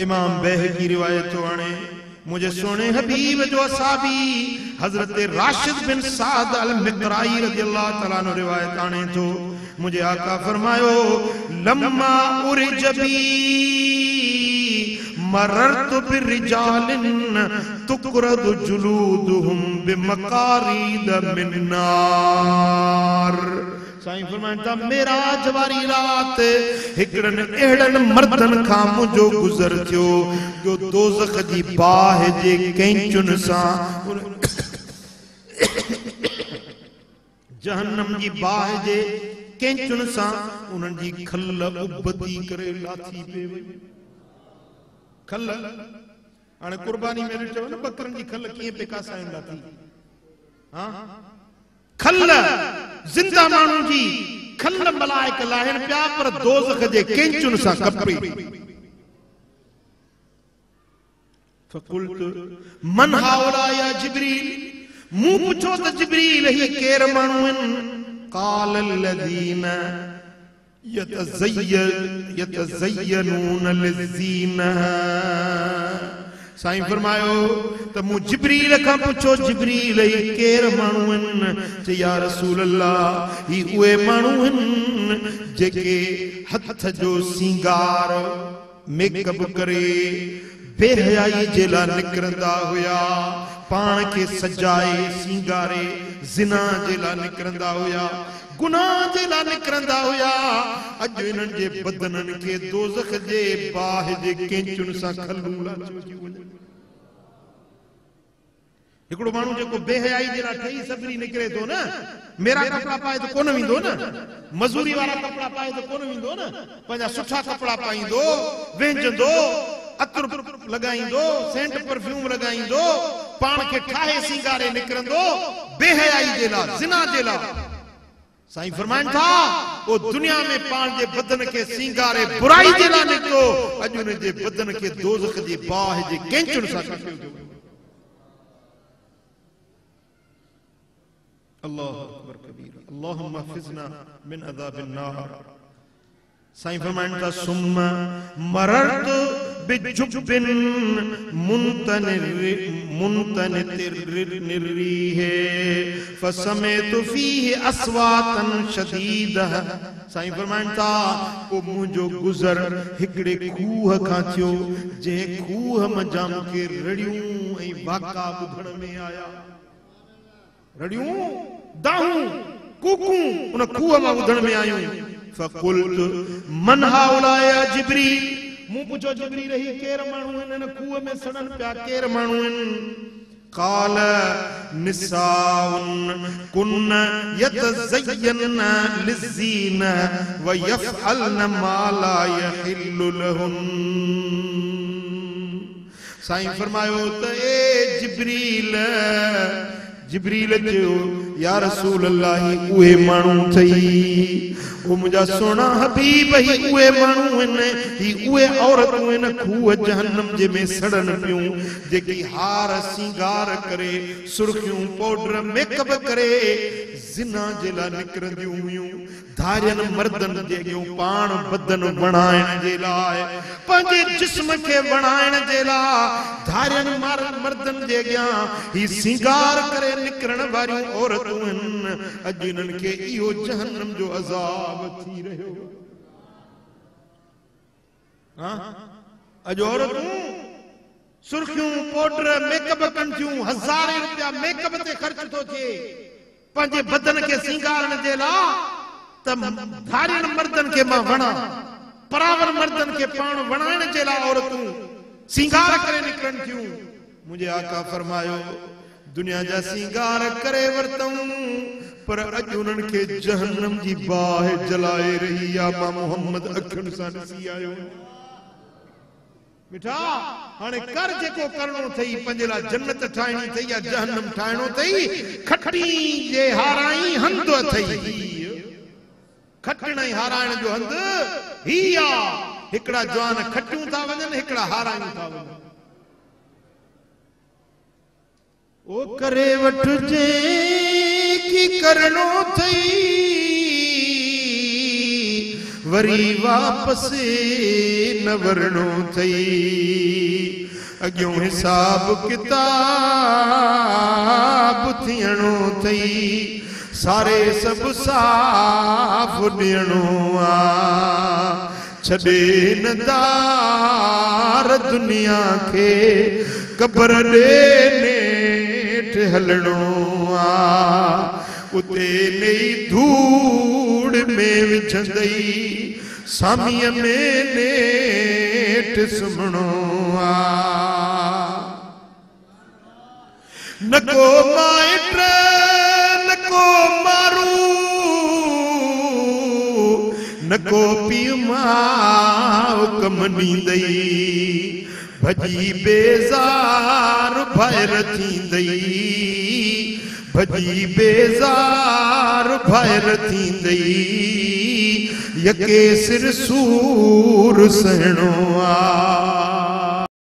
इमाम बैहकी रिवायत आने मुझे सोने हबीब जो असाबी हजरत राशिद बिन साद अल मिक़राई रज़ियल्लाहु तआला अन्हु रिवायत आने तो मुझे आका फरमायो लम्मा उरजबी मररतु बिरिजालिन तुक़रदु जुलूदुहुम बिमकारीद मिन नार। साईं फरमाइता मेराज वारी रात हिकड़न एड़न मर्दन खां मुझो गुज़र थियो जो दोज़ख जी बाह जे कैंचुन सां जहन्नम जी बाह जे कैंचुन सां उन्हनि जी खल उबती करे लाथी पे वई। खल हाणे कुर्बानी में चयो न बकरन जी खल कीअं पे कासाइन लाथी। हां खल जिंदा माण्हू जी खल मलाइक लाहिन पिया पर दोज़ख जे कैंचुन सां कपे। फकुल्तु मन हाउला या जिब्रील मूं पुछो त जिब्रील ही केर माण्हू आहिनि। क़ाल लज़ीन यतज़य्यनून लिज़्ज़ीना। साईं फरमायो त मूं जिब्रील खां पुछो जिब्रील ही केर माण्हू आहिनि। चई या रसूल अल्लाह ही उहे माण्हू आहिनि जेके हथ जो सिंगार मेकअप करे बेहयाई जे लाइ निकिरंदा हुया, पाण खे सजाए सिंगारे ज़िना जे लाइ निकिरंदा हुया, गुनाह जे लाइ निकिरंदा हुया। अॼु इन्हनि जे बदननि खे दोज़ख जे बाह जे कैंचुन सां खलूं लाथियूं वञनि। हिकिड़ो माण्हू जेको बेहयाई जे लाइ ठही सबरी निकिरे थो न, मेरा कपड़ा पाए तो कोन वेंदो न, मजूरी वारा कपड़ा पाए तो कोन वेंदो न, पंहिंजा सुठा कपड़ा पाईंदो, वेंजंदो, अतर लगाईंदो, सेंट परफ्यूम लगाईंदो, पाण खे ठाहे सिंगारे निकिरंदो बेहयाई जे लाइ, ज़िना जे लाइ। साईं फरमाइनि था ओ दुनिया में पाण जे बदन खे सिंगारे बुराई जे लाइ निकितो, अॼु उन जे बदन खे दोज़ख जी बाह जे कैंचुन सां कटियो थियो। अल्लाहु अकबर कबीर अल्लाहुम्मा हफ़िज़ना मिन अज़ाबिन नार। साईं फरमाइनि था सुम्मा मररतु बिजुब्बिन मुंतनिरिह फसमअतु फीहि अस्वातन शदीदह। साईं फरमाइनि था ओ मुंहिंजो गुज़र हिकिड़े खूह खां थियो जंहिं खूह मंझां मूंखे रड़ियूं ऐं वाका ॿुधण में आया। रड़ियूं दाहूं कूकूं उन खूह मां ॿुधण में आयूं। फकुल्तु मन हाउला या जिब्रील मूं पुछो जिब्रील ही केर माण्हू आहिनि इन खूह में सड़न पिया केर माण्हू आहिनि। क़ाल निसाउन कुन यतज़य्यन लिज़्ज़ीना व यफ़अलन मा ला यहिल्लु लहुन। साईं फरमायो त ए जिब्रील जिब्रील चयो या रसूल अल्लाह उहे माण्हू थई ओ मुंहिंजा सोना हबीब ही उहे माण्हू आहिनि ही उहे औरतूं आहिनि खूह जहन्नम जे में सड़न पियूं जेकी हार सिंगार करे सुर्खियूं पाउडर मेकअप करे ज़िना जे लाइ निकिरंदियूं हुयूं। धारियन मर्दन जे अॻियों पाण बदन बणाइण जे लाइ पंहिंजे जिस्म खे बणाइण जे लाइ धारियन मर्दन जे अॻियां ही सिंगार करे निकिरण वारियूं औरतूं आहिनि। अॼु इन्हनि खे इहो जहन्नम जो अज़ाब थी रहियो। अॼु औरतूं सुर्खियूं पाउडर मेकअप कनि थियूं, हज़ारे रुपया मेकअप ते ख़र्च थो थिए पंहिंजे बदन खे सिंगारण जे लाइ त धारियन मर्दन खे मां वणा परावर मर्दन खे पाण वणाइण जे लाइ औरतूं सिंगार करे निकिरनि थियूं। मुंहिंजे आका फरमायो दुनिया जा सिंगार करे वरतऊं पर अॼु उन्हनि खे जहन्नम जी बाह जलाए रही आहे। मां मोहम्मद अखियुनि सां ॾिसी आयो। मिठा हाणे कर जेको करणो अथई पंहिंजे लाइ जन्नत ठाहिणी अथई या जहन्नम ठाहिणो अथई खटी जे हाराई हंध अथई। खटण ऐं हाराइण जो हंध ही आहे। हिकिड़ा जवान खटियूं था वञनि हिकिड़ा हारायूं था वञनि। ओ करे वठजे की करणो थई वरी वापस न वरणो थई अॻियों हिसाब किताब थियणो थई सारे सब साफ़ ॾियणो आ छॾे न दार दुनिया खे क़ब्र ॾे नेठ हलणो आ उते नई धूड़ में विझंदई सामीअ में नेठ सुम्हणो आ न को माइट न को मारू न को पीउ माउ कम ॾींदई भॼी बेज़ार ॿाहिरि थींदई भॼी बेज़ार ॿाहिरि थींदई यके सिर सूर सहणो आ